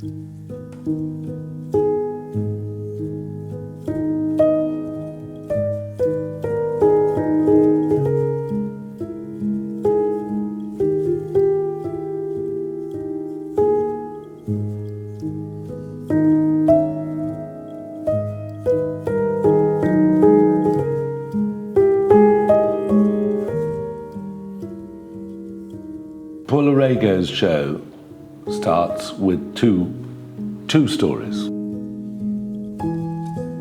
Paula Rego's show starts with two stories,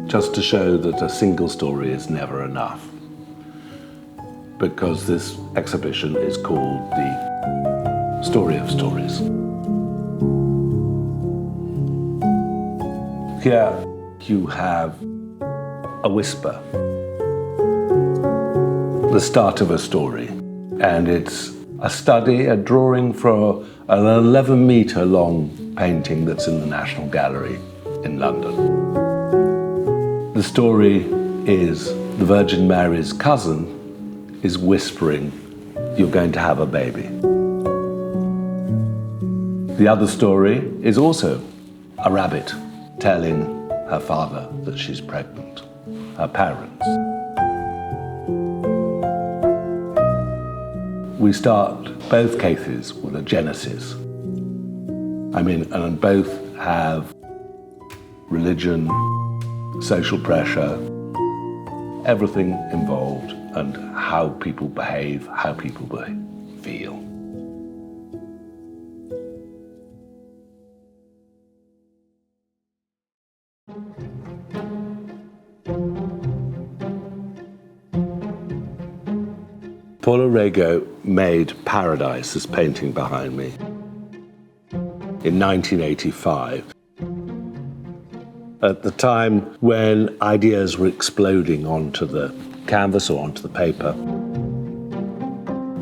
just to show that a single story is never enough, because this exhibition is called the Story of Stories. Here you have a whisper, the start of a story, and it's a study, a drawing for an 11-meter long painting that's in the National Gallery in London. The story is the Virgin Mary's cousin is whispering, "You're going to have a baby." The other story is also a rabbit telling her father that she's pregnant, her parents. We start both cases with a genesis. And both have religion, social pressure, everything involved, and how people behave, how people feel. Paula Rego made Paradise, this painting behind me, in 1985, at the time when ideas were exploding onto the canvas or onto the paper.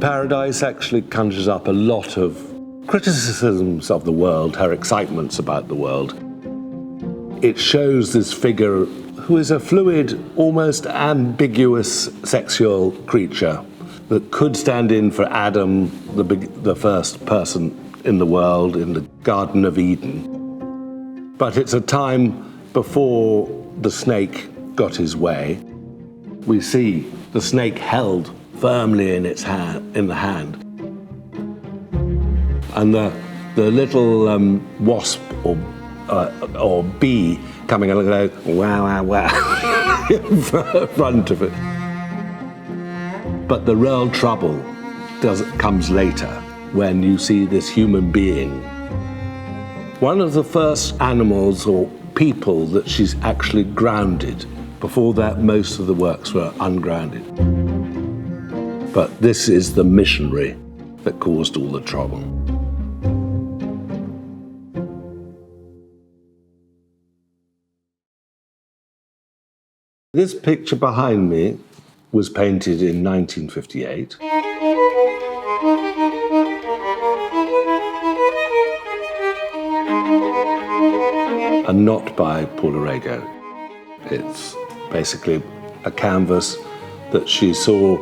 Paradise actually conjures up a lot of criticisms of the world, her excitements about the world. It shows this figure who is a fluid, almost ambiguous sexual creature that could stand in for Adam, the first person in the world, in the Garden of Eden. But it's a time before the snake got his way. We see the snake held firmly in its hand, in the hand. And the little wasp or bee coming along and going, wow, wow, wow, in front of it. But the real trouble comes later, when you see this human being. One of the first animals or people that she's actually grounded. Before that, most of the works were ungrounded. But this is the missionary that caused all the trouble. This picture behind me was painted in 1958. And not by Paula Rego. It's basically a canvas that she saw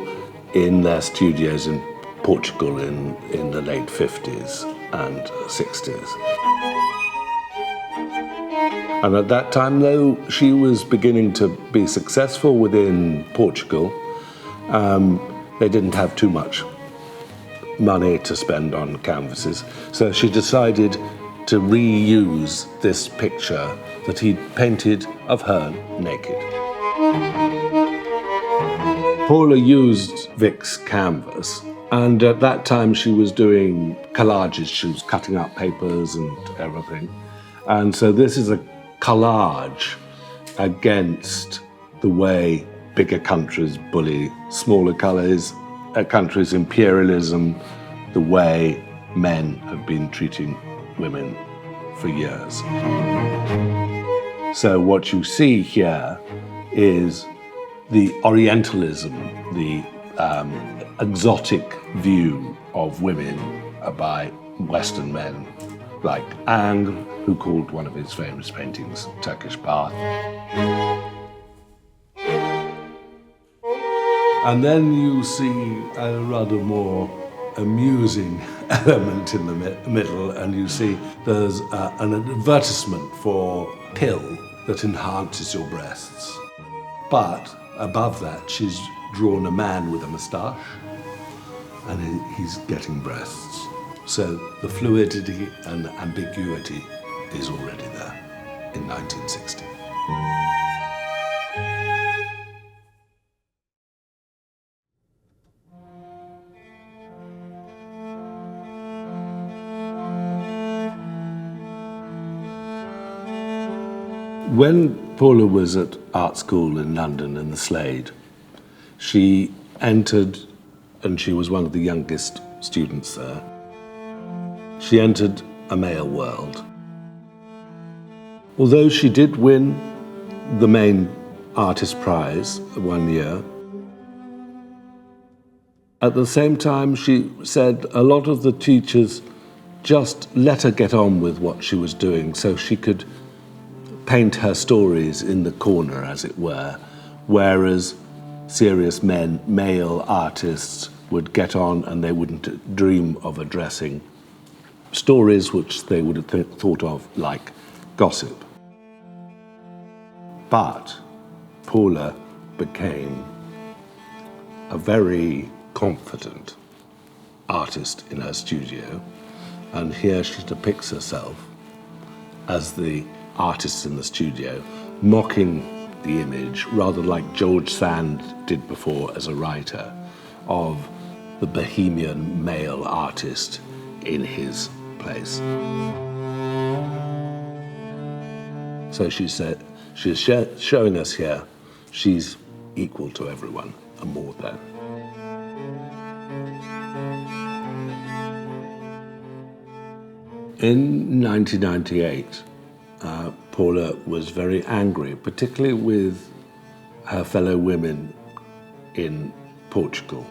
in their studios in Portugal in the late 50s and 60s. And at that time, though she was beginning to be successful within Portugal, they didn't have too much money to spend on canvases. So she decided to reuse this picture that he'd painted of her naked. Paula used Vic's canvas, and at that time she was doing collages. She was cutting up papers and everything. And so this is a collage against the way bigger countries bully smaller countries, imperialism, the way men have been treating women for years. So what you see here is the Orientalism, the exotic view of women by Western men, like Ang, who called one of his famous paintings Turkish Bath. And then you see a rather more amusing element in the middle, and you see there's an advertisement for a pill that enhances your breasts. But above that, she's drawn a man with a moustache, and he's getting breasts. So the fluidity and ambiguity is already there in 1960. When Paula was at art school in London in the Slade, she entered, and she was one of the youngest students there, she entered a male world. Although she did win the main artist prize one year, at the same time she said a lot of the teachers just let her get on with what she was doing so she could paint her stories in the corner, as it were, whereas serious male artists would get on and they wouldn't dream of addressing stories which they would have thought of like gossip. But Paula became a very confident artist in her studio, and here she depicts herself as the artist in the studio, mocking the image, rather like George Sand did before as a writer, of the bohemian male artist in his place. So she said, she's showing us here she's equal to everyone and more than. In 1998, Paula was very angry, particularly with her fellow women in Portugal,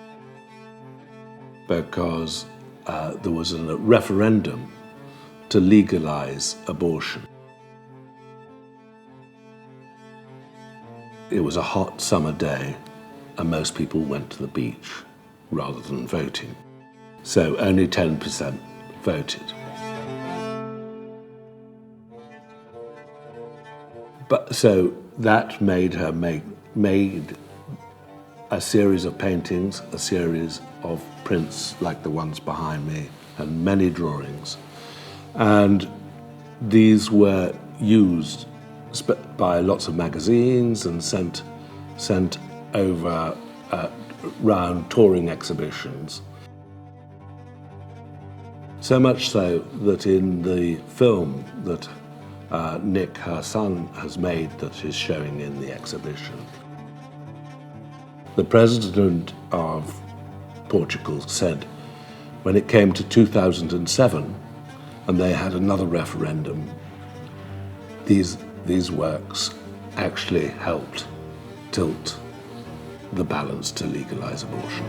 because there was a referendum to legalize abortion. It was a hot summer day, and most people went to the beach rather than voting. So only 10% voted. But so that made her made a series of paintings, a series of prints like the ones behind me, and many drawings. And these were used by lots of magazines and sent over round touring exhibitions. So much so that in the film that Nick, her son, has made that is showing in the exhibition, the president of Portugal said when it came to 2007 and they had another referendum, these works actually helped tilt the balance to legalize abortion.